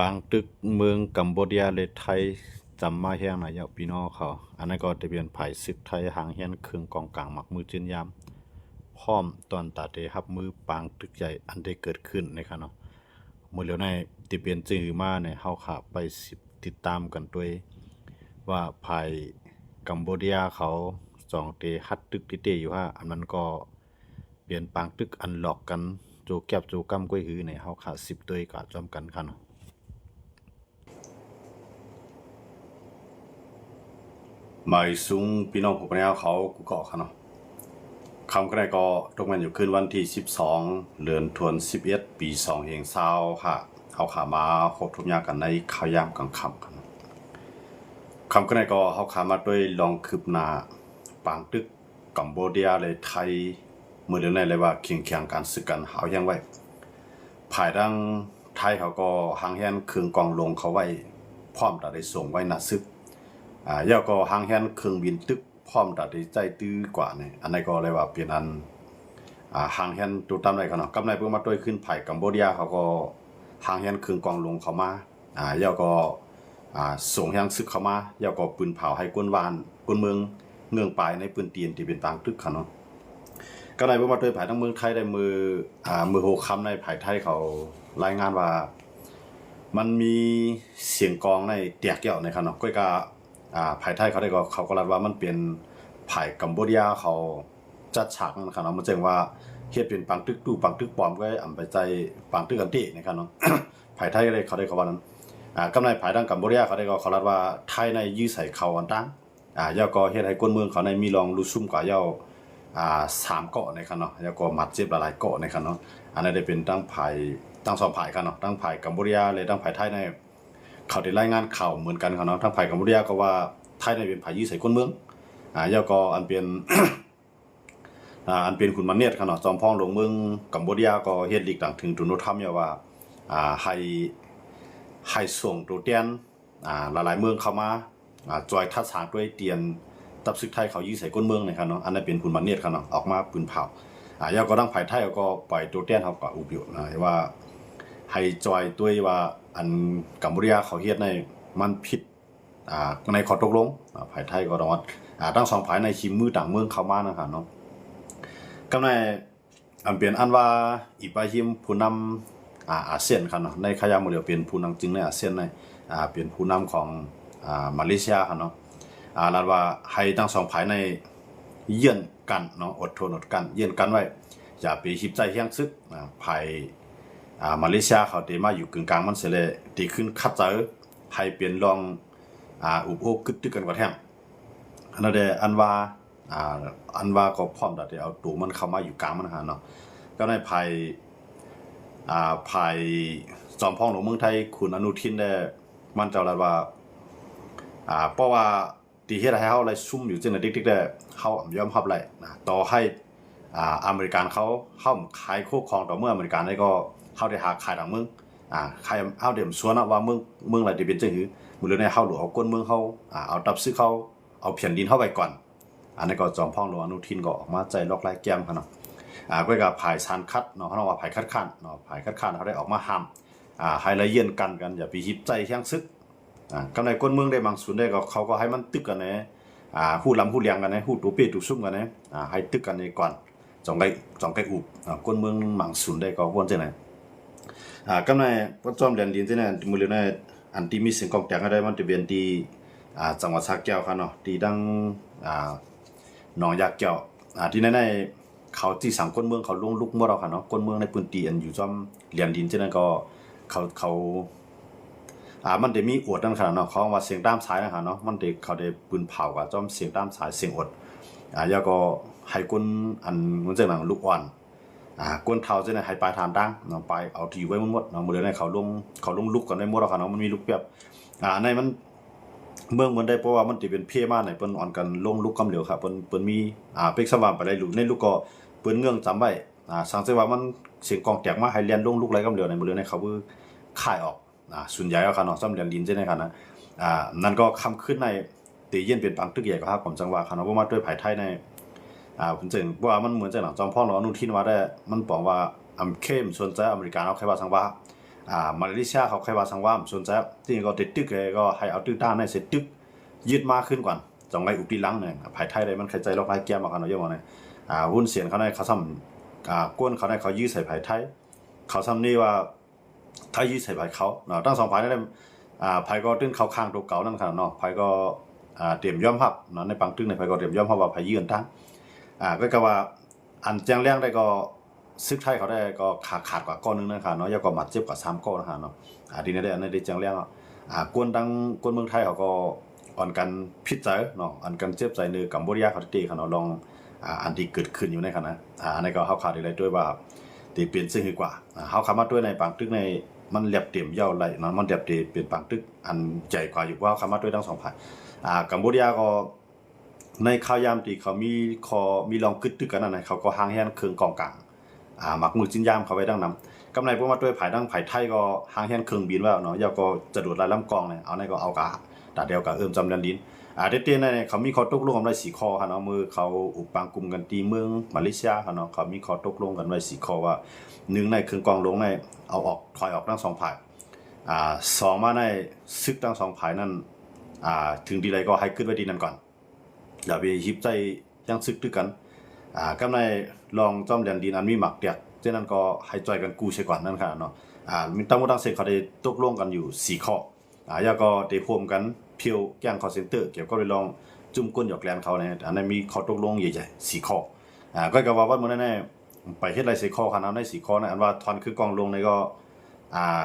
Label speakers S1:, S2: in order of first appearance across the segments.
S1: ปางตึกเมืองกัมพูชาและไทยจำมาแห้งนายกพี่น้องเขาอันนั้นก็จะเป็นไผ่ศึกไทยหางเฮียนเครื่องกองกลางหมักมือจืนยามพร้อมตอนตาเดฮับมือปางตึกใหญ่อันได้เกิดขึ้นนะครับเนาะเมื่อเหลียวในที่เป็นจื้อมาเนี่ยเฮาขาไปติดตามกันด้วยว่าไผ่กัมพูชาเขาสองเตฮัดตึกที่เตอยู่ว่าอันนั้นก็เปลี่ยนปางตึกอันหลอกกันโจแก็บโจกํก้วยหือในเฮาขา10ตัวก็จอมกันค่ะเนาะหมายสูงพี่น้องผู้ปกครองเขากูเกาะค่ะเนาะคำก็ได้ก็ตรงกันอยู่ขึ้นวันที่12เดือนธันวาคม11ปี2020ค่ะเขาขามาพบทุกอย่างกันในข่าวยามกลางค่ำกันคำก็ได้ก็เขาขามาด้วยลองคืบหน้าปางตึกกัมพูชาเลยไทยเมื่อเดือนในเลยว่าเคียงการศึกกันหาวยังไว้ภายดังไทยเขาก็หางแหนเครื่องกองลงเขาไว้พร้อมจะได้ส่งไว้หน้าซึกแล้วก็หางแหนเครื่องบินตึกพร้อมตัดใจตื้อกว่าเนี่ยอันนี้ก็เลยว่าเป็นอันหางแหนตัวตามไรกันเนาะกำไรเพิ่งมาด้วยขึ้นไผ่กัมพูชาเขาก็หางแหนเครื่องกองลงเขามาแล้วก็ส่งแหนซึกเขามาแล้วก็ปืนเผาให้กวนวานกวนเมืองเงืองปลายในปืนเตียนที่เป็นปางตึกเขาเนาะกำไรเพิ่งมาด้วยไผ่ทั้งเมืองไทยได้มือโหคำในไผ่ไทยเขารายงานว่ามันมีเสียงกองในเตียกเกี่ยวในครับเนาะก็ไผ่ไทยเขาได้ก็เขาก็รับว่ามันเป็นไผ่กัมพูชาเขาจัดฉากนะครับเนาะมันแจ้งว่าเฮ็ดเป็นปังตึกตู้ปังตึกปลอมก็อำไปใจปังตึกกันตินะครับเนาะ ไผ่ไทยเลยเขาได้เขาว่านั้นกำไรไผ่ดังกัมพูชาเขาได้ก็เขารับว่าไทยในยื้อใส่เขาอันตั้งยาก็เฮ็ดให้คนเมืองเขาในมีรองลุซุ่มกว่าเย้า3เกาะนะครับเนาะแล้วก็มัดเจ็บหลายๆเกาะนะครับเนาะอันนั้นได้เป็นตั้งไผ่ตั้ง2ไผ่ครับเนาะตั้งไผ่กัมพูชาเลยตั้งไผ่ไทยในเขาได้รายงานข่าวเหมือนกันครับเนาะทั้งไผ่กัมพูชาก็ว่าไทยในเป็นไผ่ยื้อใส่คนเมืองแล้วก็อันเป็น อันเป็นคุณมันเนียดครับเนาะจอมพ้องลงเมืองกัมพูชาก็เฮ็ดลีกต่างถึงตุนธรรมเนี่ยว่าให้ส่งตัวเตียนหลายๆเมืองเข้ามาจอยทัดสางด้วยเตียนตับซึกไทยเขายื้อใส่ก้นเมืองนะครับเนาะอันนั้นเป็นคุณมันเนียดครับเนาะออกมาปืนเผายาวก็ตั้งไผ่ไทยก็ปล่อยตัวเตียนเขาก็อุบอยู่นะว่าให้จอยด้วยว่าอันกัมพูชาเขาเฮ็ดในมันผิดในข้อตกลงไผ่ไทยก็ต้องตั้ง2ไผ่ในคิมมือต่างเมืองเข้ามานะครับเนาะกำในอันเปลี่ยนอันว่าอิบราฮิมผู้นำอาเซียนครับเนาะในขยามมื้อเดียวเป็นผู้นำจริงในอาเซียนในเป็นผู้นำของมาเลเซียครับเนาะลาว่าให้ทั้ง2ฝ่ายในเยื่อนกันเนาะอดทนอดกันเยื่อนกันไว้อย่าไปหิบใจเฮียงซึกภายมาเลเซียเขาเตมาอยู่กึ่งกลางมันเสียเลยตีขึ้นคัดเจอให้เปลี่ยนรองอุปโภคกึดตึกกันกว่าแท้อันนั้นอันว่าก็พร้อมที่จะเอาตัวมันเข้ามาอยู่กลางมันหาเนาะก็ในภายจอมพ้องหลวงเมืองไทยคุณอนุทินได้มั่นใจแล้วว่าเพราะว่าที่เฮ็ดให้เฮาไล่ซุ่มอยู่จังได๋ติ๊กๆได้เฮายอมรับไล่ต่อให้อเมริกันเขาขายโคครองต่อเมื่ออเมริกันได้ก็เฮาได้หาขายทางเมืองขายเฮาได้สวนว่าเมืองอะไรที่เป็นจังหือมื้อนี้เฮาหลวงเอาก้นเมืองเฮาเอาตับซื้อเขาเอาแผ่นดินเฮาไว้ก่อนอันนี้ก็จอมพ้องหลวงอนุทินก็ออกมาใจลอกลายแก้มคั่นเนาะก็กับภายซานคัดเนาะเฮาว่าภายคัดค้านเนาะภายคัดค้านเขาได้ออกมาห้ามให้ละเอียดกันอย่าไปหิบใจเฮียงซึกกำในก้นเมืองได้บางส่วนได้ก็เขาก็ให้มันตึกกันนะฮู้ลำฮู้เลียงกันนะฮู้ตูเป้ตูซุ่มกันนะให้ตึกกันนี่ก่อนจองไก่อุบก้นเมืองบางส่วนได้ก็ควรจังได๋กำในประจอมเรียนดินจังได๋มื้อนี้อันที่มีเสียงกองแตกได้มันจะเป็นที่จังหวัดสระแก้วครับเนาะที่ดังหนองยาแก้วที่ในเขาที่สังก้นเมืองเขาลงลุกหมดแล้วครับเนาะก้นเมืองในพื้นที่อันอยู่จอมเรียนดินจังได๋ก็เขามันได้มีอวดนั่นขนาดเนาะเขาว่าเสียงตามสายนะครับเนาะมันได้เขาได้ปืนเผากับจอมเสียงตามสายเสียงอดแล้วก็ให้คนอันมันจังหนังลูกอ่อนก้นเฒ่าจังได๋ให้ปลายทางดังเนาะไปเอาที่ไว้หมดเนาะมื้อนี้เขาลงลุกกันได้หมดแล้วครับเนาะมันมีลูกเปียบในมันเมืองมันได้เพราะว่ามันสิเป็นเพมาในเปิ้นอ่อนกันลงลุกกำเหลียวครับเปิ้นมีเป็กสว่างไปได้ลูกในลูกก็เปิ้นเงื่องจำไว้สังเกตว่ามันเสียงกองแตกมาให้เรียนลงลุกไหลกำเหลียวในมื้อนี้เขาคือค่ายออกส่วนใหญ่ก็ครับเนาะซ้ำเรียนดินใช่ไหมครับนะนั่นก็คำขึ้นในตีเย็นเป็นปางตึกใหญ่ก็ครับผมจังหวะครับเนาะว่ามาด้วยไผ่ไทยในผมจึงว่ามันเหมือนจังหลังจอมพ่อเนาะอนุทินว่าได้มันบอกว่าเข้มสนใจอเมริกาเนาะใครว่าสังว่า มาเลเซียเขาใครว่าสังว่าสนใจที่ก็ติดตึกก็ให้เอาตึกด้านในเสร็จตึกยึดมากขึ้นก่อนจงไงอุปีหลังเนี่ยภายไทยได้มันใครใจล็อกไล่แก้มากันเนาะเยอะมากเลยหุ้นเสียนเขาได้เขาซ้ำก้นเขาได้เขายื้อใส่ภายไทยเขาซ้ำนี่ว่าไทยยื้อใส่ภายเขาเนาะตั้ง2 ภายได้ภายก็ตึ้งเขาข้างตัวเก่านั่นขนาดเนาะภายก็เตรียมย่อมพับเนาะในปังตึ้งในภายก็เตรียมย่อมพับว่าภายยืนตั้งก็กว่าอันแจ้งแรงได้ก็ซึกไทยเขาได้ก็ขาดกว่าก้อนนึงนะครับเนาะยาวก็มาเจ็บกว่า3 ก้อนนะครับเนาะทีนี้ได้อันนี้ได้แจ้งแรงกวนดังกวนเมืองไทยเขาก็อ่อนกันพิษใจเนาะอ่อนกันเจ็บใจในกัมพูชาเขาตีเขาเนาะลองอันที่เกิดขึ้นอยู่ในขณะอันนี้ก็เขาขาดอะไรด้วยว่าตีเปลี่ยนซึ่งดีกว่าเขาขามาด้วยในปังตึกในมันเรียบเต็มเย้าไหลเนาะมันเรียบเต็มเป็นปังตึกอันใหญ่กว่าอยู่ว่าขามาด้วยทั้ง2 ฝ่ายกัมพูชาก็ในข่าวยามตีเขามีลองกึดตึกกันนั่นเขาก็ห่างแหนเครื่องกองกลางหมักมือจิ้นยามเขาไว้ดังนั้นกำไรพวกมาด้วยภายดังภายไทยก็ห่างแหนเครื่องบินว่าเนาะยาวก็จะดูดลายลำกองเนี่ยเอาในก็เอากะตาเดียวกับจำเรียนดินเด็ดๆในเขามีข้อตกลงกันไว้4 ข้อค่ะเนาะมือเขาอุปปังกลุ่มกันตีเมืองมาเลเซียค่ะเนาะเขามีข้อตกลงกันไว้4 ข้อว่า1ในเครื่องกองลงในเอาออกถอยออกทั้ง2 ฝ่าย2มาในซึกทั้ง2 ฝ่ายนั้นถึงดีไรก็ให้ขึ้นไว้ดีนั่นก่อนอย่าไปหิบใจยังซึกด้วยกันกำไรลองจอมเรียนดินอันมีหมักเตียกเช่นนั้นก็ให้จอยกันกู้ใช่ก่อนนั่นค่ะเนาะมีตั้งตั้งเสร็จเขาได้ตกลงกันอยู่4 ข้อยาก็ได้พวมกันเพียวแก้งคอเซ็นเตอร์เกี่ยวก็ไปลองจุ่มก้นหยอกแลนเขาเนี่ยอันนั้นมีข้อตกลงใหญ่ๆ4 ข้อก็ว่าว่ามื้อนั้นไปเฮ็ดไร4 ข้อขนาดใน4 ข้อนะอันว่าทอนคือกองลงในก็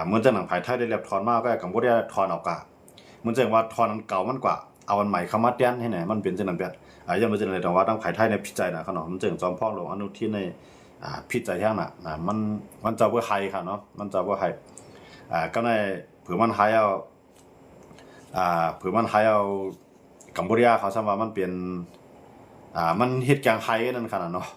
S1: เหมือนจะหนังภายไทยได้เรียบทอนมากก็กัมพูชาทอนเอากะเหมือนจะว่าทอนอันเก่ามันกว่าเอาอันใหม่เข้ามาแทนให้ไหนมันเป็นจังนั้นแบบยังบ่จังได๋แต่ว่าตั้งภายไทยในพิจัยนะขนาดมันจึงจอมพ่อลงอนุทินในพิจัยแท้งน่ะมันจะบ่ไฮค่ะเนาะมันจะบ่ไฮก็ในเผื่อมันไฮเอาเผื่อมันไฮเอากัมพูชาเขาซ้ำว่ามันเป็นมันเฮ็ดกลางไฮนั่นขนาดเนาะ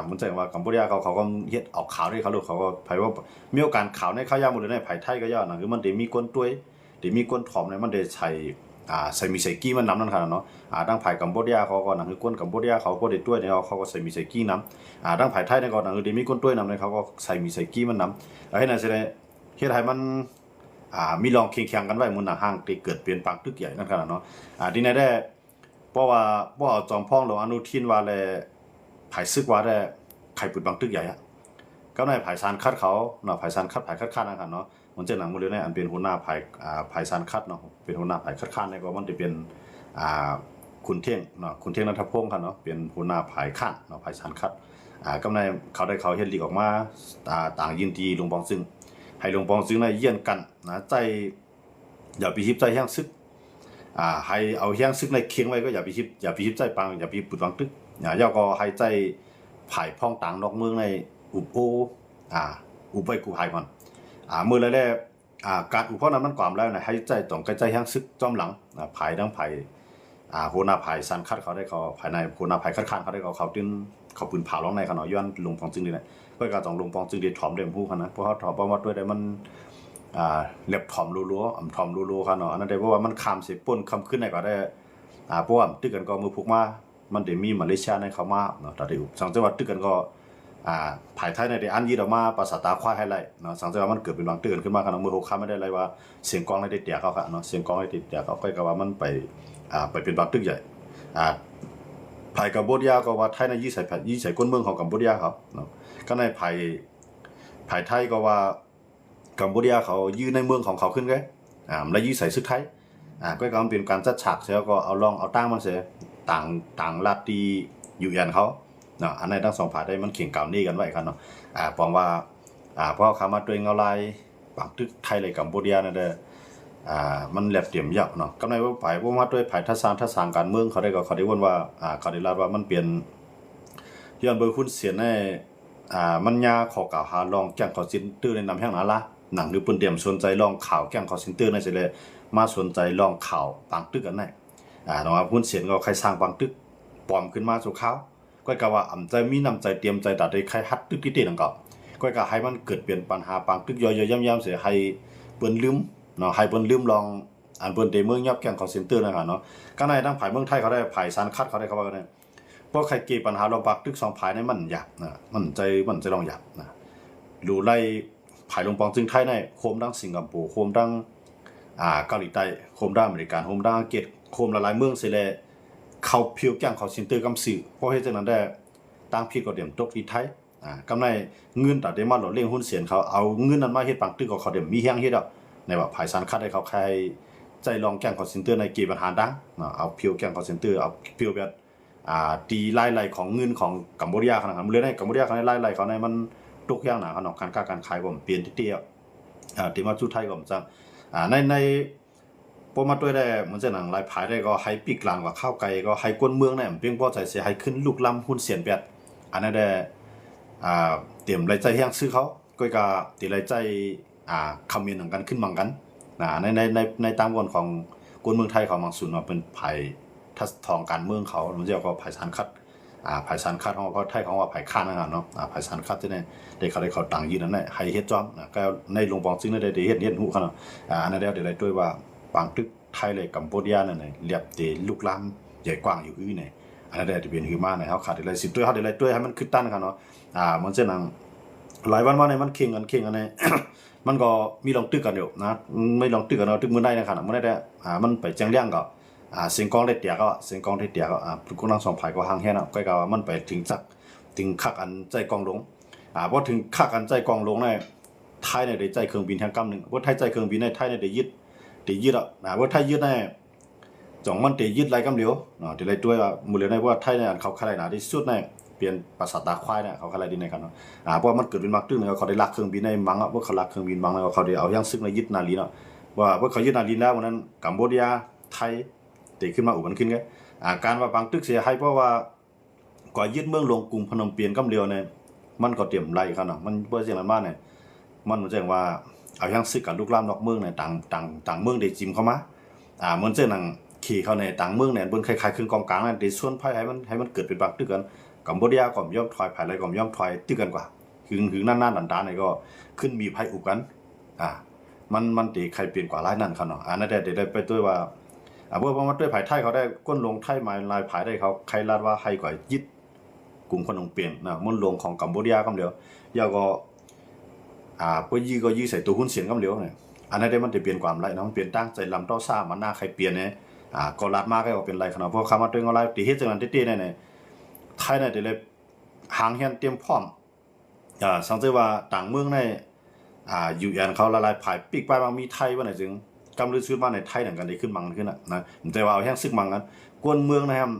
S1: มันจะว่ากัมพูชาเขาก็เฮ็ดออกข่าวด้วยเขาลูกเขาก็ไผว่ามีโอกาสข่าวในข่าวยามหมดเลยในไผไทยก็ย่อนะคือมันได้มีก้นต้วยได้มีก้นถ่อมเนี่ยมันได้ใส่มีใส่กี้มันนำนั่นขนาดเนาะดังไผกัมพูชาเขาก็นั่นคือก้นกัมพูชาเขาก็ได้ต้วยเนี่ยเขาก็ใส่มีใส่กี้นำดังไผไทยเนี่ยก็นั่นคือได้มีก้นต้วยนำเนี่ยเขาก็ใส่มีใส่กี้มันนำแล้วให้นั่นสิได้เฮ็ดให้มันมีลองเคียงๆกันไว้มื้อน่ะห่างที่เกิดเปลี่ยนปังตึกใหญ่นั่นขนาดเนาะที่ไหนได้เพราะว่าจอมพ่องหลวงอนุทินว่าแลไผซึกว่าได้ไข่ปุดบางตึกใหญ่ก็ในไผซานคัดเขาเนาะไผซานคัดไผคัดค้านนั่นกันเนาะมันจะหนังมื้อเลยในอันเป็นหัวหน้าไผซานคัดเนาะเป็นหัวหน้าไผคัดค้านเนี่ยก็มันจะเป็นคุณเท่งเนาะคุณเท่งณัฐพงศ์ค่ะเนาะเป็นหัวหน้าไผค้านเนาะไผซานคัดก็ในเขาได้เขาเฮ็ดลีกออกมาต่างยินดีหลวงปองซึ่งให้หลวงปองซึ่งในเยี่ยนกันนะใจอย่าไปฮิบใจแห้งซึกให้เอาแห้งซึกในเคียงไว้ก็อย่าไปฮิบใจปังอย่าไปปุดบางตึกย่อก็ให้ใจไผ่พ่องต่างนอกเมืองในอุไปกูหายก่อนมือแรกการอุปนั้นมันความแล้วนะให้ใจต้องกระใจแห้งซึกจอมหลังไผ่ทั้งไผ่หัวหน้าไผ่สันคัดเขาได้เขาภายในหัวหน้าไผ่คัดค้านเขาได้เขาตึ้นเขาปืนเผาร้องในเขาหน่อยย้อนลงปองจึงดีนะเพื่อการต้องลงปองจึงดีถ่อมเด่มผู้เขานะเพราะเขาถ่อมประวัติด้วยได้มันเล็บถ่อมรัวๆถ่อมรัวๆเขาเนาะอันนั้นได้เพราะว่ามันคำเสียป่นคำขึ้นในก็ได้เพราะว่าตึกกันก็มือผูกมามันได้มีมาเลเซียในเขามาเนาะแต่ที่สังจังหวัดตึกกันก็ภายไทยในได้อันยีดออกมาภาษาตาควายให้ไล่เนาะสังจังหวัดมันเกิดเป็นบางตื่นขึ้นมากันเมื่อ6 ค่ำไม่ได้ไรว่าเสียงกลองได้เตียเขาค่ะเนาะเสียงกลองได้เตียเขาก็ว่ามันไปเป็นบางตึกใหญ่ภายกัมพูชาก็ว่าไทยในยี่ใส่ก้นเมืองของกัมพูชาเขาเนาะก็ในภายไทยก็ว่ากัมพูชาเขายืนในเมืองของเขาขึ้นไงแล้วยี่ใส่ซึกไทยก็กำลังเป็นการจัดฉากเสียก็เอาตั้งมันเสียต่างลัทธิอยู่ยันเขาเนาะอันในทั้ง2 ฝ่ายได้มันเข่งเก่านี่กันไว้กันเนาะปองว่าเพราะเขามาตัวเองเอาลายปักตึกไทยเลยกัมพูชานั่นเด้อมันแหลบเตรียมยักเนาะกำไรว่าฝ่ายว่ามาด้วยฝ่ายทัศน์การเมืองเขาได้วนว่าเขาได้รับว่ามันเปลี่ยนย้อนเบอร์หุ้นเสียในมันยาขอกล่าวหาลองแจ้งเขาสินตื้อในนำแห่งนั้นละหนังหรือปุ่นเตรียมสนใจลองข่าวแจ้งเขาสินตื้อในสิเลยมาสนใจลองข่าวปังตึกกันได้แต่ว่าหุ้นเสียนก็ใครสร้างปังตึกปลอมขึ้นมาสู่เขาก็กะว่าใจมีนำใจเตรียมใจตัดได้ใครฮัดตึกที่ๆนั่นก็กะให้มันเกิดเปลี่ยนปัญหาปังตึกย่อยๆย่ำๆเสียให้เปิ้นลืมเนาะให้เปิ้นลืมลองอันเปิ้นเตเมืองยับแก่งคอเซ็นเตอร์นะครับเนาะก็ในทั้งภายเมืองไทยเขาได้ภายสารคัดเขาได้เขาว่ากันเพราะใครเกี่ยปัญหาเราปักตึก2 ภายในมันหยับนะมันใจลองหยับนะดูไล่ ภายลงปองจึงไทยในโคมดังสิงคโปร์โคมดังเกาหลีใต้โคมดังอเมริกันโคมดังอังกฤษโคมหลายๆเมืองเสียแล้วเขาเพียวแก่งเขาซินเตอร์กำสื่อเพราะเหตุจากนั้นได้ตั้งพี่ก็เดี่ยมตกที่ไทยกำไรเงินแต่เดมาหล่อเลี้ยงหุ้นเสียนเขาเอาเงินนั้นมาเฮ็ดปังตึกก็เขาเดี่ยมมีแห้งเฮ็ดอ่ะในว่าภายสารคัดให้เขาใครใจลองแก่งเขาซินเตอร์ในเกมปัญหาดังเอาเพียวแก่งเขาซินเตอร์เอาเพียวแบบตีไล่ของเงินของกัมพูชาขนาดนั้นเลยในกัมพูชาเขาในไล่เขาในมันตกย่างหนาขนาดการขายผมเปลี่ยนที่เตี้ยที่มาจุไทยก็ผมจังในพอมาด้วยได้เหมือนจะหนังลายผายได้ก็ให้ปีกลางว่าข้าวไก่ก็ให้ก้นเมืองเนี่ยเพียงพอใจเสียให้ขึ้นลูกลำหุ้นเสียนแปดอันนั้นได้เตรียมรายใจแห้งซื้อเขาก็จะเตรียมรายใจคำเมียนของกันขึ้นมังกันในตามกฎของกฎเมืองไทยของมังสุนว่าเป็นไผ่ทัศทองการเมืองเขามันจะก็ไผ่สารคัดไผ่สารคัดของเขาไทยของว่าไผ่ข้านนะครับเนาะไผ่สารคัดที่เนี่ยเด็กเขาต่างยืนนั่นแหละให้เฮ็ดจอมก็ในหลวงปองซึ่งได้เฮ็ดหูเขาเนาะอันนั้นเดี๋ยวได้ด้วยว่าบางตึกไทยเลยกัมพูชานั่นน่ะเรียบเตลูกลามใหญ่กว้างอยู่เนี่ยอันนั้นได้จะเป็นหือมาเนี่ยเฮาขาดได้10ตัวเฮาได้ตัวให้มันขึ้นตั้นกันเนาะมันเช่นนั้นหลายวันมาเนี่ยมันเข่งกันเนี่ย มันก็มีลองตึกกันอยู่นะไม่ลองตึกกันเนาะตึกมื้อได้นะครับมื้อได้มันไปจังเลี้ยงก็เสียงกองได้เตียก็เสียงกองได้เตียก็ทุกคนทั้งสองฝ่ายก็ห่างแค่น่ะก็มันไปถึงจักถึงคักอันใจกองลงพอถึงคักอันใจกองลงเนี่ยไทยเนี่ยได้ใจเครื่องบินแห่งกำนึงบ่ไทยใจเครื่องบินในไทยเนี่ยได้ยึดอ่ะว่าไทยยึดแน่จ่องมันได้ยึดไรกำเหลียวเนาะได้ไรด้วยว่ามื้อเหลียวในว่าไทยเนี่ยเขาขายหนาที่สุดในเปลี่ยนภาษาตาควายเนี่ยเขาขายดีในกันเนาะเพราะมันเกิดเป็นมักตึ้งเขาได้ลักเครื่องบินในมังอ่ะว่าเขาลักเครื่องบินมังแล้วเขาได้เอาอย่างซึ่งในยึดนาลีเนาะว่าเขายึดนาลีแล้ววันนั้นกัมพูชาไทยเตะขึ้นมาอุกันขึ้นไงการว่าบางตึกเสียหายเพราะว่าก่อยึดเมืองลงกรุงพนมเปญกำเหลียวเนี่ยมันก็เตรียมไรกันเนาะมันเพื่อเสียงนั้นมาเนี่ยมันเหมือนแจ้งว่าเอาอย่างซึกกับลูกหลานนอกเมืองเนี่ยต่างเมืองได้จิ้มเข้ามาเหมือนเจ้าหนังขี่เข้าในต่างเมืองเนี่ยบนคล้ายๆคือกองกลางนั่นได้ส่วนไพ่ให้มันเกิดเป็นบางตึกกันกัมพูชาก็ย่อมถอยภายไรก็ย่อมถอยตึกกันกว่าคือนั่นดันๆเนี่ยก็ขึ้นมีไพ่อุกกันมันตีใครเปลี่ยนกว่าหลายนั่นเขาเนาะนั่นได้ไปด้วยว่าเพราะว่ามันด้วยไผ่ไทยเขาได้ก้นลงไทยมาลายไผ่ได้เขาใครลาดว่าให้กว่ายึดกลุ่มคนลงเปลี่ยนนะมันลงของกัมพูชาก็เดียวยาก็พอยี่ใส่ตัวหุ้นเสียงก็เดียวเนี่ยอันนั้นได้มันจะเปลี่ยนความไรนะมันเปลี่ยนตั้งใจลำต้อซ่ามันหน้าใครเปลี่ยนเนี่ยก็ลาดมากก็เป็นไรขนาดเพราะคำว่าตัวอะไรตีเฮ็ดจังนั้นเต้ๆเนี่ยไทยเนี่ยจะเลยหางเฮียนเตรียมพร้อมสังเกตว่าต่างเมืองในอยู่ยันเขาละลายไผ่ปีกไปบางมีไทยว่าไหนจึงกำลือซื้อมาในไทยนั่นกันได้ขึ้นมังขึ้นนะแต่ว่าเอาแห้งซึกมังกันกวนเมืองนะครับ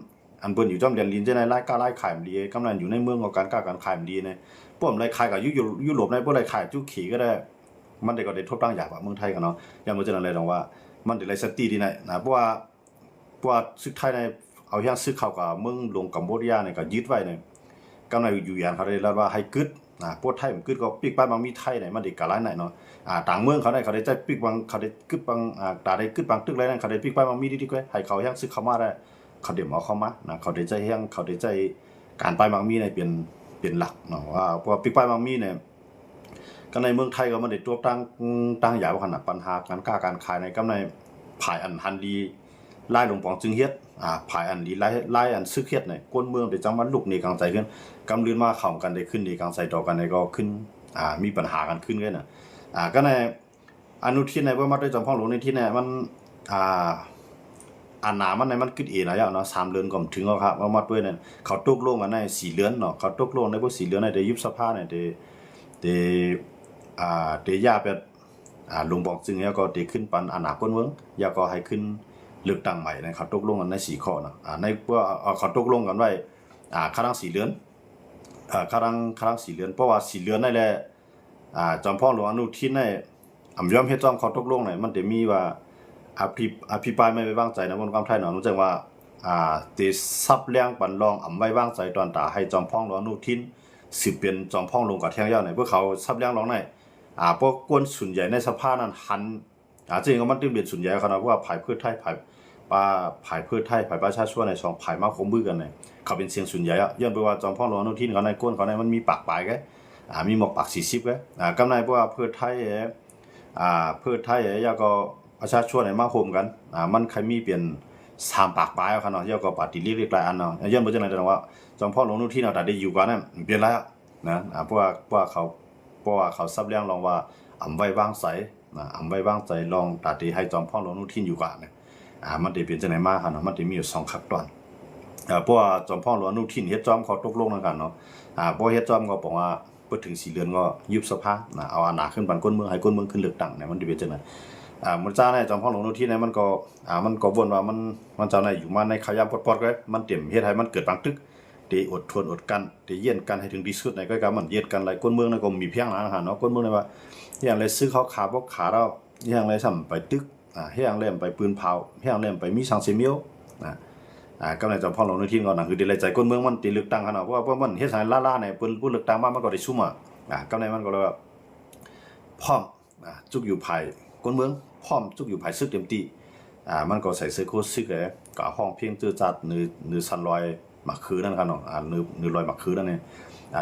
S1: อันเปิ้นอยู่จอมเดือนลินจะในไล่ก้าไล่ขายมันดีกำลังอยู่ในเมืองของการก้าการขายมันดีเนี่ยพวกไล่ขายกับยุโรปในพวกไล่ขายจุกขี่ก็ได้มันได้ก็ได้ทบตั้งอย่างว่าเมืองไทยกันเนาะอย่างเมื่อเจ้านั้นเลยตรงว่ามันได้ไล่สตีดีไหนนะเพราะว่าซึกไทยในเอาแห้งซึกเข้ากับเมืองลงกัมพูชาเนี่ยก็ยึดไว้เนี่ยกำลังอยู่ยันเขาได้แล้วว่าให้กึดพวกไทยมันกึดก็ปีกไปบางมีไทยไหนมันได้กะไรไหนเนาะต่างเมืองเขาได้ใจปีกบางเขาได้กึดบางตาได้กึดบางตึกไรนั่นเขาได้ปีกไปบางมีดีๆก็ให้เขาแห้งซึกเข้ามาได้เขาเดี๋ยวเอาเข้ามาเขาได้ใจแห้งเขาได้ใจการไปบางมีในเป็นหลักเนาะว่าพอปีกไปบางมีเนี่ยก็ในเมืองไทยก็มันได้ตัวตั้งใหญ่ว่าขนาดปัญหาการค้าการขายในกำในภายอันฮันดีไล่ลงปองจึงเฮ็ดภายอันดีไล่อันซึกเฮ็ดเนี่ยก้นเมืองได้จังหวัดลูกนี่กลางใจขึ้นกำลืนมาเข้ากันได้ขึ้นดีกลางใจต่อกันในก็ขึ้นมีปัญหากันขึ้นกันน่ะก็ในอนุทินในว่ามาด้วยจอมพ่อหลวงในที่เนี่ยมันอันหนามันในมันขึ้นเองนะเนาะ3เดือนก็ถึงแล้วครับว่ามาด้วยเนี่ยเขาตกลงกันใน4เดือนเนาะเขาตกลงในพวก4เดือนในได้ยุบสภาเนี่ยได้ยาเป็ดลุงบอกจึงแล้วก็ได้ขึ้นปันอนาคตเมืองยาก็ให้ขึ้นเลือกตั้งใหม่นะเขาตกลงกันใน4ข้อนะในพวกเขาตกลงกันไว้ครั้ง4เดือนครั้ง4เดือนเพราะว่า4เดือนนั่นแหละจอมพ่อหลวงอนุทินในยอมเฮ็ดจอมเขาตกลงไหนมันจะมีว่าอภิปรายไม่ไว้วางใจนะบนความไทยเนาะมันจังว่าติซับเลี้ยงปันรองไม่วางใจตอนตาให้จอมพ่อหลวงอนุทินสืบเป็นจอมพ่อหลวงกับแทงยาวไหนพวกเขาซับเลี้ยงร้องไหนพวกกวนส่วนใหญ่ในสภานั้นหันจริงๆก็มันเป็นส่วนใหญ่ขนาดว่าฝ่ายเพื่อไทยฝ่ายเพื่อไทยฝ่ายประชาชนใน2ฝ่ายมาคมมือกันเนี่ยเขาเป็นเสียงส่วนใหญ่ย้อนไปว่าจอมพ่อหลวงอนุทินเขาในก้นเขาในมันมีปากปลายแกมีหมอกปาก40แกกำไรเพราะว่าเพื่อไทยแล้วก็ประชาชนในมาโฮมกันมันใครมีเปลี่ยน3ปากปลายเอาขนาดแล้วก็ปฏิริษีหลายอันเนาะย้อนไปจังได๋ว่าจอมพ่อหลวงอนุทินเอาแต่ได้อยู่กันนั้นเปลี่ยนแล้วนะเพราะว่าเขา เพราะว่าเขาซับเลี้ยงลองว่าอำไว้วางใสนะอำไว้วางใจลองตาตีให้จอมพ่อหลวงอนุทินอยู่กว่าเนี่ยมันได้เป็นจังได๋มาคั่นเนาะมันได้มีอยู่2ขั้นตอนเพราะว่าจอมพ่อหลวงอนุทินเฮ็ดจอมเขาตกลงนั่นกันเนาะบ่เฮ็ดจอมก็บอกว่าบ่ถึง4เดือนก็ยุบสภาเอาอำนาจขึ้นบันก้นเมืองให้ก้นเมืองขึ้นเลือกตั้งเนี่ยมันสิเป็นจังได๋มันจ้าในจอมพ่อหลวงอนุทินเนี่ยมันก็บ่นว่ามันเจ้าในอยู่มาในขยำปอดๆก็มันเตรียมเฮ็ดให้มันเกิดปังตึกที่อดทนอดกันที่เยียนกันให้ถึงที่สุดในก็มันเยียนกันหลายก้นเมืองก็มีเพียงนะเนาะก้นเมืองเลยว่าอย่างไรซื้อเขาขาบ่ขาเราอย่างไรซ้ํไปตึกอย่างไรไปปืนเผาอย่างไรไปมีสังสิเมียวกำลังจอมพ่อหลวงอนุทินก็นั่นคือได้ใจก้นเมืองมันติเลือกตั้งคั่นเนาะเพราะว่ามันเฮ็ดให้ล่าๆเนี่ยเพิ่นผู้เลือกตั้งมามันก็ได้ซุ่มกำลังมันก็เลยว่าพร้อมจุกอยู่ภายก้นเมืองพร้อมจุกอยู่ภายซึกเต็มที่มันก็ใส่เสื้อโค้ทซึกเลยก็ห้องเพียงจื้อจัดนือซันลอยมักคือนั่นครับเนาะนือลอยมักคือนั่นเนี่ย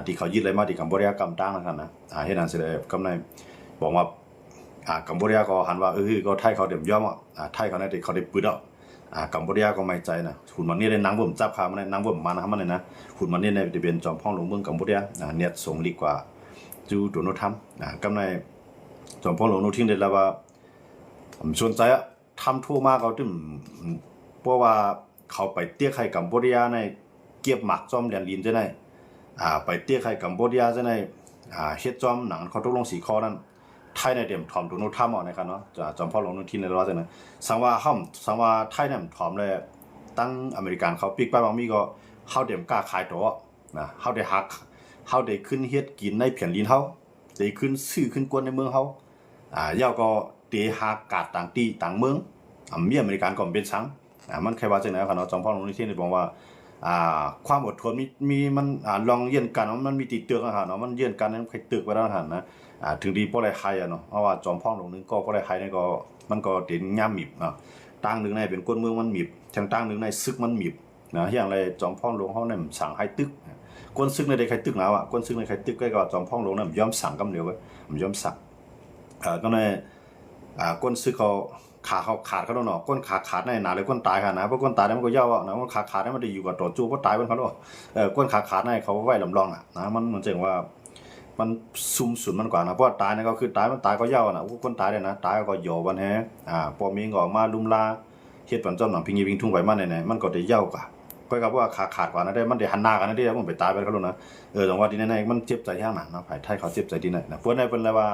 S1: ที่เขายึดอะไรมาที่กัมพูชากำตั้งนั่นครับนะเฮ็ดนั่นสิได้กำในบอกว่ากัมพูชาก็หันว่าก็ไทยเขาเต็มยอมไทยเขาได้เขาได้ปืนกัมพูชาก็ไม่ใจนะหุ่นมันนี่ได้นางบ่มจับขามันนางบ่มมานะครับมันเลยนะหุ่นมันนี่ได้เป็นจอมพ่อหลวงเมืองกัมพูชาเนี่ยส่งดีกว่าจูโดนทำกำในจอมพ่อหลวงอนุทินได้แล้วว่าผมสนใจทำทั่วมากเขาถึงเพราะว่าเขาไปเตี้ยไข่กัมพูชาในเก็บหมักจอมเรียนลินจะได้ไปเตี้ยไข่กัมพูชาจะได้เฮ็ดจอมหนังเขาตกลง4ข้อนั้นไทยในเดียมถ่อมโดนทำเอานะครับเนาะจอมพ่อหลวงอนุทินได้ว่าจังนั้นสังว่าไทยเนี่ยถ่อมเลยตั้งอเมริกันเขาปิกไปบางมีก็เฮาเดียมกล้าขายตัวเฮาได้ฮักเฮาได้ขึ้นเฮ็ดกินในแผ่นดินเฮาได้ขึ้นซื้อขึ้นกวนในเมืองเฮายาวก็เตหากาดต่างตีต่างเมืองมีอเมริกันก็เป็นสังมันใครว่าจังได๋ครับเนาะจอมพ่อหลวงอนุทินได้บอกว่าความอดทนมีมันลองเยื่อนกันมันมีติดเตือกเนาะมันเยื่อนกันนั้นใครตึกไว้แล้วหั่นนะถึงดีบ่ได้ใครเนาะเพราะว่าจอมพ่อหลวงนึงก็บ่ได้ใครนี่ก็มันก็เด่นย่ำมิบเนาะต่างนึงในเป็นคนเมืองมันมิบทั้งต่างนึงในซึกมันมิบนะอย่างไรจอมพ่อหลวงเฮาเนี่ยสั่งให้ตึกคนซึกในได้ใครตึกแล้วคนซึกในใครตึกก็จอมพ่อหลวงนั้นยอมสั่งกำเดียวไว้ยอมสั่งก็ในก้นซึกเขาขาขาดเขาเนาะก้นขาดในหนาเลยก้นตายค่ะนะเพราะก้นตายมันก็ย่อนะก้นขาดมันได้อยู่กับต่อจูเพราะตายมันเขาเนาะก้นขาดในเขาไว้ลำลองนะมันจึงว่ามันซุ่มสุนมันกว่านะเพราะตายนี่ก็คือตายมันตายก็ย่อนะก้นตายเนี่ยนะตายก็ย่อวันแฮพอมีก็ออกมาลุมลาเฮ็ดปันจอมหนังพิงยิงทุ่งไปมันไหนมันก็ได้ย่อกว่าก็กับว่าขาดกว่านะได้มันได้หันหน้ากันนะที่มันไปตายไปเขาโลนะจังว่าที่ไหนมันเจ็บใจแห้งหนักนะไผไทยเขาเจ็บใจที่ไหนนะเพิ่นได้เพิ่นเลยว่า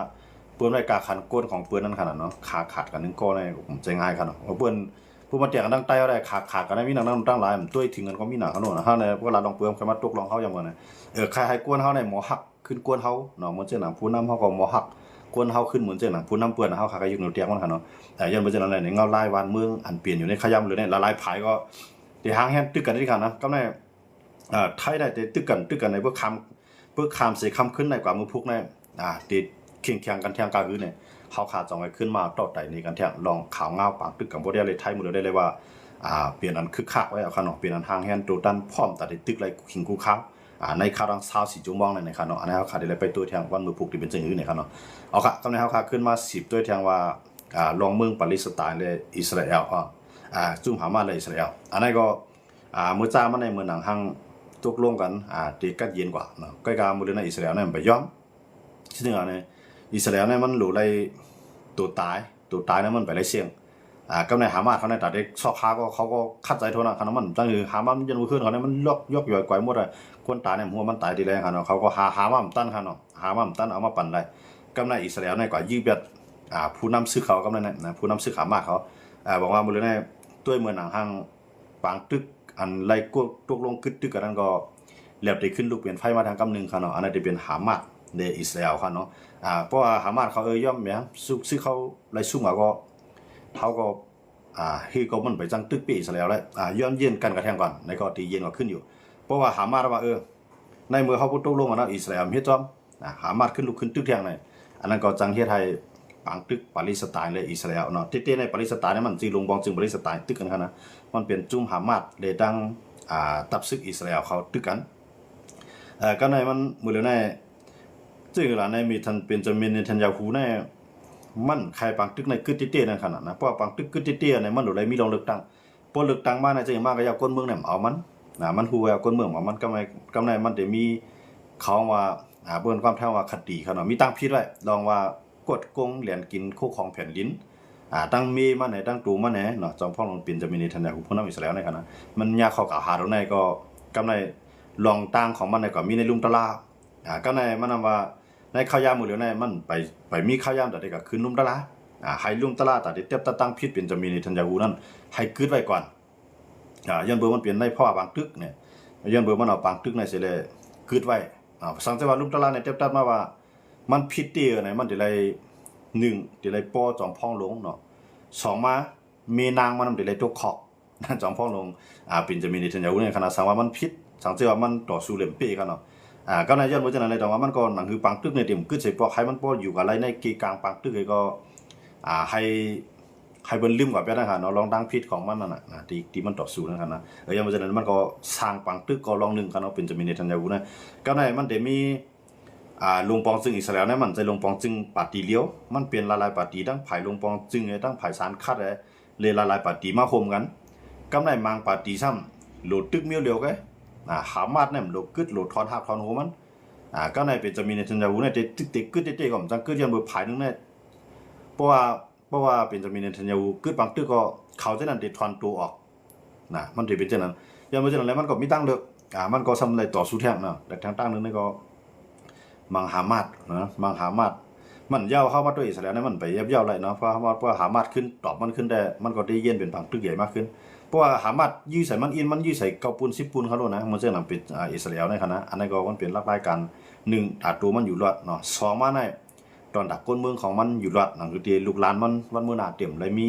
S1: เปิ้นไว้กาคันก้นของเปิ้นนั่นขนาดเนาะขาดกันนึงก็ได้ผมใจง่ายครับเนาะเปิ้นผู้มาแจกกันตั้งใต้ก็ได้ขาดกันได้มีหนังตั้งหลายมันด้วยถึงกันก็มีหนังเขาโน่นนะเฮาในเวลาลองเปิ้นใครมาตกลองเฮาอย่างว่านะใครให้ก้นเฮาในหมอหักขึ้นก้นเฮาเนาะมันเจ้าหนังผู้นำเฮาก็หมอหักก้นเฮาขึ้นเหมือนเจ้าหนังผู้นำเปิ้นเฮาขาก็อยู่ในเตียงมันค่ะเนาะยันบ่เจ้านั้นในเงาลายวานเมืองอันเปลี่ยนอยู่ในขยำหรือในละลายภายก็ที่หางแฮนตึกกันที่กันนะก็ในไทยได้ตึกกันในเพื่อคำเสียคำขึ้นในกว่ามือพุกในติดเคียงกันเที่ยงกาคือเนี่ยเฮาขาจองไว้ขึ้นมาต่อไต่นี้กันเที่ยงลองขาวเงาปากตึกกับบ่ได้เลยไทยหมดได้เลยว่าเปลี่ยนอันคึกคักไว้เอาขนาดเปลี่ยนอันทางแฮนโตตันพร้อมตัดตึกไรขิงกูข้าวในคารัง24ชั่วโมงในขนาดอันนี้เฮาขาได้เลยไปตัวเที่ยงวันมือพุกที่เป็นจังอื่นในขนาดเอาค่ะตอนนี้เฮาขาขึ้นมา10ตัวเที่ยงว่าลองเมืองปาเลสไตน์และอิสราเอลจุ่มหามาเลยอิสราเอลอันนี้ก็มื้อจ้ามันในเมืองหนังหังตกลงกันตีกัดเย็นกว่าเนาะใกล้กลางมื้อในอิสราเอลนั่นไปย้อมซึ่งอันนี้อิสราเอลเนี่ยมันหลุดเลยตัวตายนั้นมันไปเลยเสี่ยงก็ในฮามาสเขาในตัดเด็กซอกค้าก็เขาก็คัดใจโทษนะคันมันจังคือฮามาสมันยันมือขึ้นเขาเนี่ยมันยกย่อยกว่าหมดเลยคนตายเนี่ยหัวมันตายทีแรงคันเนาะเขาก็หามาตันคันเนาะหามาตันเอามาปั่นได้ก็ในอิสราเอลเนี่ยกว่ายืดเบียดผู้นำซื้อเขาก็ในนะผู้นำซื้อขามาเขาบอกว่ามื้อในด้วยเมืองหนังห้างปางตึกอันไล่กวกตกลงกึดตึกกันนั้นก็แล้วได้ขึ้นลูกเปลี่ยนไฟมาทางกำนึงคันเนาะอันนั้นจะเป็นฮามาสในอิสราเอลคันเนาะเพราะว่าฮามาสเขาย่อมแหมซื้อเขาไล่ซุ่มก็เขาก็ฮีก็มันไปจังตึกปีอิสราเอลแล้วย้อนเย็นกันกระแทงก่อนในก็ตีเย็นก็ขึ้นอยู่เพราะว่าฮามาสว่าในเมื่อเขาตกลงกันแล้วอิสราเอลเฮ็ดจอมฮามาสขึ้นลูกขึ้นตึกแทงในอันนั้นก็จังเฮ็ดให้ปางตึกปาเลสไตน์และอิสราเอลเนาะที่ในปาเลสไตน์เนี่ยมันสิลงบองจึงปาเลสไตน์ตึกกันนะมันเป็นจุ่มฮามาสเลยดังตับซึกอิสราเอลเขาตึกกันก็ในมันมื้อแล้วในซึ่งล่ะในมีท่านเป็นจามินเนทันยาฮูในมันใครปังตึกในกึดติเต้นั่นขนาดนะเพราะปังตึกกึดติเต้ในมันหลุดเลยมีลงเลือกตั้งพอเลือกตั้งมาในจังมากก็อยากก้นเมืองเนี่ยเอามันฮู้ว่าก้นเมืองเอามันกำไรมันได้มีเขาว่า เบิ่นความเท่าว่าคดีเขาเนาะมีตั้งพิษไว้ลองว่ากดกงเหรียญกินคู่ของแผ่นดินตั้งมีมาไหนตั้งตูมาไหนเนาะจอมพ่อลงปินจะมีในทันยาผู้นำอิสราเอลในขณะมันยาข้อกล่าวหาตรงไหนก็กำในลองตั้งของมันในก็มีในลุงตะลาก็ในมันนำว่าในข้าวยามมื้อเหลียวในมันไปมีข้าวยามแต่ก็คือลุงตะลาให้ลุงตะลาแต่เต็บตั้งพิษเป็นจะมีในทันยาผู้นั้นให้กึดไว้ก่อนย้อนเบอร์มันเปลี่ยนในพ่อบางตึกเนี่ยย้อนเบอร์มันเอาบางตึกในเสิเลยกึดไว้สังเกตว่าลุงตะลาในเต็บตัดมาว่ามันผิดที่ไหนมันสิได้1สิได้ป้อจอมพ่องลงเนาะ2มามีนางมันสิได้ตกขอกนั่นจอมพ่องลงเป็นจะมีในทันยาผู้ในขณะสังว่ามันผิดสังเกตว่ามันต่อสู้เหลี่ยมเป้กันเนาะก็ในย้อนเบอร์จังนั้นเลยแต่ว่ามันก็หนังคือปังตึกในเต็มกึดใส่ป้อให้มันป้ออยู่กับอะไรในกีกลางปังตึกก็ให้เบิ่นลืมกว่าไปนะครับเนาะลองดังพิษของมันนั่นน่ะที่มันต่อสู้นะครับนะอย่างฉะนั้นมันก็สร้างปังตึกก็ลองนึงกันเนาะเป็นจะมีเนทันยาฮูนะก็ในมันได้มีลงปองจึงอิสราเอลเนี่ยมันจะลงปองจึงปาร์ตี้เลี้ยวมันเป็นหลายๆปาร์ตี้ทั้งไผ่ลงปองจึงทั้งไผ่สารคัดเลยหลายๆปาร์ตี้มาร่วมกันก็ในมังปาร์ตี้ซ้ำโหลดตึกเมียวเดียวกันหามาดเนี่ยโหลดกึดโหลดทอนหักทอนหัวมันก็ในเป็นจะมีเนทันยาฮูเนี่ยตึกกึดเต้ๆก็จังกึดยันบ่ไผ่นึงเนี่ยเพราะว่าเป็นจะมีเนทันยาฮูกึดบางตึกก็เขาจะนั่นติดทอนตัวออกมันถือเป็นเช่นนั้นอย่างเมื่อเช่นนั้นแล้วมันก็มีตั้งเลือกมันก็สำเร็จต่อสู้แท้เนาะแต่ทางตั้งนึงนี่ก็มังหามาดนะมังหามาดมันยาวเข้ามาด้วยอิสราเอลเนี่ยมันไปยับเย้าไรเนาะเพราะหามาดขึ้นตอบมันขึ้นได้มันก็ได้เย็นเป็นบางตึกใหญ่มากขึ้นเพราะว่าหามาดยื้อใส่มันอินมันยื้อใส่9ปูน10ปูนเขาโลนะมันจะนำเป็นอิสราเอลในคณะอันนั้นก็มันเป็นหลักรายการ1ตัวมันอยู่รอดเนาะ2มาในตอนดักก้นเมืองของมันอยู่รอดหนังคือที่ลูกหลานมันวันมื้อหน้าเต็มเลยมี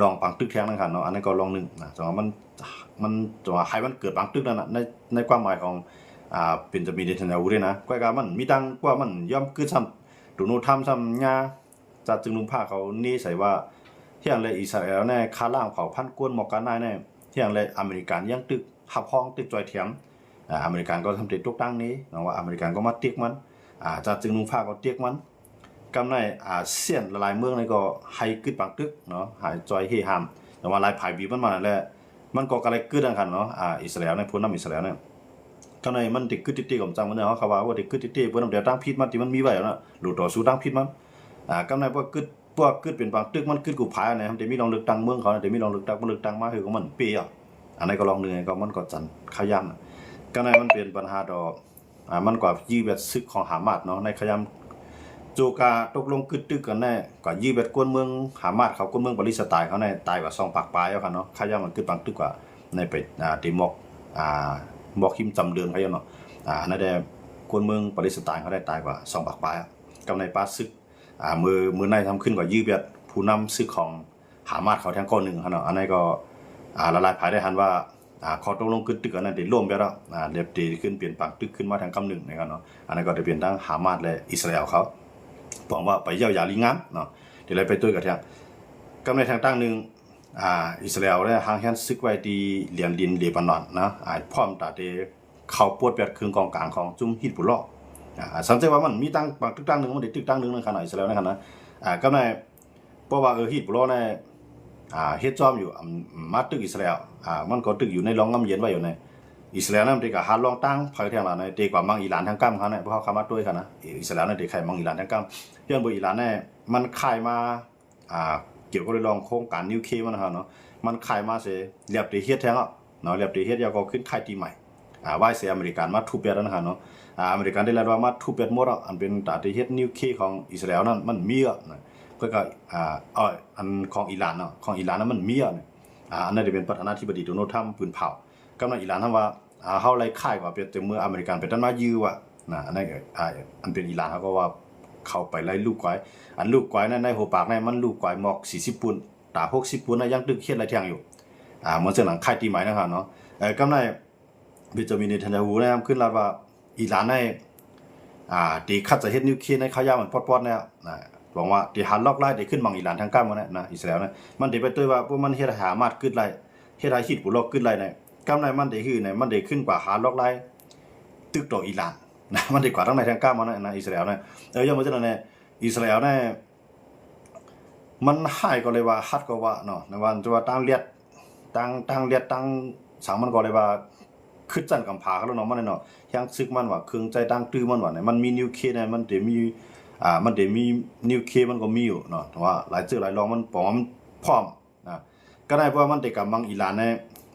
S1: ลองปังตึกแท้งนั่นค่ะเนาะอันนั้นก็ลอง1นะแต่ว่ามันจะว่าให้มันเกิดปังตึกนั่นน่ะในความหมายของเป็นจะมีเนทันยาฮูด้วยนะก้อยกามันมีตังกว่ามันย่อมคือซ้ำตุนูทำซ้ำญาจะจึงลุงผ้าเขานี่ใส่ว่าเที่ยงเลยอิสราเอลแน่ค่าล่างเผ่าพันธุ์กวนหมอกกันได้แน่เที่ยงเลยอเมริกันยังตึกหับห้องตึกจอยเถียมอเมริกันก็ทำติดตุกตั้งนี้นะว่าอเมริกันก็มาเตียกมันจะจึงลุงผ้าก็เตียกมันกำในอาเซียนหลายเมืองนี่ก็ให้กึดปังตึกเนาะหายจอยเฮฮามแต่ว่าหลายภายบีมันมาแหละมันก็กระไรกึดนั่นกันเนาะอิสราเอลในพ้นน้ำอิสราเอลเนี่ยข้างในมันติดกึดติดๆของจังมันเนี่ยเขาว่าติดกึดติดๆเพิ่นนำเดี๋ยวตั้งพิษมันที่มันมีไว้แล้วนะหลุดต่อสู้ตั้งพิษมันกำในพวกกึดเป็นบางตึกมันกึดกูผายอันไหนมันจะมีลองเลือกตั้งเมืองเขาจะมีลองเลือกตั้งมาคือของมันเปียอันไหนก็ลองนึงก็มันก็จันขยันกำในมันเป็นปัญหาดอกมันกว่ายีเวทซึกของหามาดเนาะในขยำโจกาตกลงกึดตึกกันแน่กว่ายีเวทกวนเมืองหามาดเขากวนเมืองปริสไตล์เขาในตายกว่า2ปากปลายแล้วกันเนาะขยำมันกึดบางตึกกว่าในไปติมอกบอกหิมจำเดือนเขาเนาะนั่นแหละคนเมืองปาเลสไตน์เขาได้ตายกว่า2ปากปลายกับในปาซึกมือในทำขึ้นกว่ายื้อเบียดผู้นำซึกของหามาดเขาทั้งก้อนหนึ่งเนาะอันนี้ก็ละลายภายได้หันว่าขอตกลงขึ้นตึกอันนั้นได้ร่วมไปแล้วเรียบตีขึ้นเปลี่ยนปากตึกขึ้นมาทางกำหนึ่งนะครับเนาะอันนั้นก็จะเปลี่ยนทั้งหามาดและอิสราเอลเขาบอกว่าไปเย้ายาลิงามเนาะเดี๋ยวเราไปตัวกันเถอะกำในทางตั้งหนึ่งอิสราเอลเนี่ยหางแฮนซึกไว้ที่เหลียนดินเลบานอนนะพร้อมตาเตเข้าปวดเปียดเครื่องกองกลางของจุ่มฮิดบุลสังเกตว่ามันมีตั้งบางตึกตั้งหนึ่งมันได้ตึกตั้งหนึ่งในขณะอิสราเอลนะครับนะก็ในเพราะว่าฮิดบุลเนี่ยเฮ็ดจอมอยู่มาตึกอิสราเอลมันก็ตึกอยู่ในรองน้ำเย็นไว้อยู่ในอิสราเอลนั่นเป็นกับหาลองตั้งภายแทงหลังในเตกว่ามังอิหร่านทางกั้มเขาเนี่ยเพราะเขาเข้ามาด้วยกันนะอิสราเอลนั่นเตกไข่มังอิหร่านทางกั้มเรื่องอิหร่านเนี่ยมันขายมาเกี่ยวกับเรื่องโครงการนิวเคลียร์มันนะครับเนาะมันขายมาเสียเรียบตีเฮ็ดแท้งอ่ะเนาะเรียบตีเฮ็ดยาก็ขึ้นขายตีใหม่ว่าเสียอเมริกันมาทุบเปียดนะครับเนาะอเมริกันได้แล้วว่ามาทุบเปียดหมดอ่ะอันเป็นตาตีเฮ็ดนิวเคลียร์ของอิสราเอลนั่นมันมีอ่ะเพื่อก็อันของอิหร่านเนาะของอิหร่านนั้นมันมีอ่ะอันนั้นจะเป็นประธานาธิบดีโดนัลด์ทรัมป์ปืนเผากำลังอิหร่านทำว่าเฮาไล่ค่ายกว่าเป็นแต่เมื่ออเมริกันเป็นต้นมายื้อว่ะอันนั้นอันเป็นอิหร่านเขาก็ว่าเข้าไปไล่ลูกไกวอันลูกไกวนั่นในหัวปากในมันลูกไกวหมอก40ปุนตา60ปุนยังตึกเฮ็ดหลายเที่ยงอยู่เหมือนเส้นหลังค่ายตีใหม่นะครับเนาะกำลังบิจามินเนทันยาฮูนะครับขึ้นแล้วว่าอิหร่านในตีคัดจะเฮ็ดนิวเคลียร์ในเขายามันปอดๆเนี่ยบอกว่าที่หันล็อกไล่ได้ขึ้นมังอิหร่านทางกลางมันนะอิสราเอลนะมันได้ไปตัวว่าพวกมันเฮ็ดหามาดขึ้นไล่เฮ็ดให้ฮิดบุลอกขึ้นไล่เนี่ยกำไรมันได้คือเนี่ยมันได้ขึ้นกว่าหาล็อกไล่ตึกต่ออิหร่านนะมันได้กว่าทั้งในทางกลางมันนะอิสราเอลนะยังบ่จังนั้นเนี่ยอิสราเอลเนี่ยมันหายก็เลยว่าฮัดก็ว่าเนาะในวันจะว่าตั้งเลียดตั้งสังมันก็เลยว่า ขึ้นจันกำพาเขาแล้วเนาะมันเนาะยังซึกมันว่าเครื่องใจตั้งตื้อมันว่าเนี่ยมันมีนิวเคลียร์เนี่ยมันเดี๋ยวมีมันเดี๋ยวมีนิวเคลียร์มันก็มีอยู่เนาะแต่ว่าหลายหลายรองมันปอมพร้อมนะก็ได้เพราะมันเด็กกับมังอิหร่านเนี่ย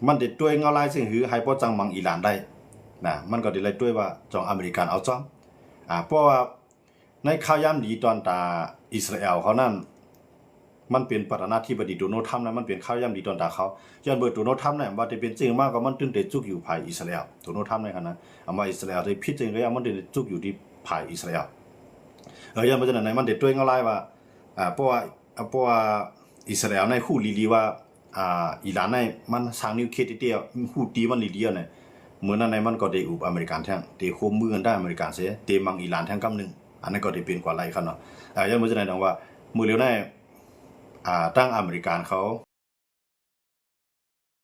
S1: มันเด็ดด้วยเงาลายซึ่งหือให้พ่อจังมังอิหร่านได้นะมันก็ได้เลยด้วยว่าจองอเมริกันเอาจ้อมเพราะว่าในข่าวยามดีตอนตาอิสราเอลเขานั่นมันเป็นประธานาธิบดีโดนัลด์ทรัมป์นะมันเป็นข่าวยามดีตอนตาเขาย้อนเบิดโดนัลด์ทรัมป์เนี่ยว่าจะเป็นจริงมากก็มันตื่นเต้นจุกอยู่ภายอิสราเอลโดนัลด์ทรัมป์ในขณะว่าอิสราเอลที่พิจารณามันตื่นเต้นจุกอยู่ที่ภายอิสราเอลย้อนมาจากไหนมันเด็ดด้วยเงาลายว่าเพราะว่าอิสราเอลในคู่ลีว่าอิหร่านในมันสร้างนิวเคลียร์เดียวคู่ตีมันลีเดียวเนี่ยเหมือนนั้นในมันก็ได้อุบอเมริกันแท้งได้โคมมือกันได้อเมริกันเสียเตมังอิหร่านแท้งกำนึงอันนั้นก็ได้เป็นกว่าไรครับเนาะย้อนมาจากไหนว่ามือเร็วในตั้งอเมริกันเขา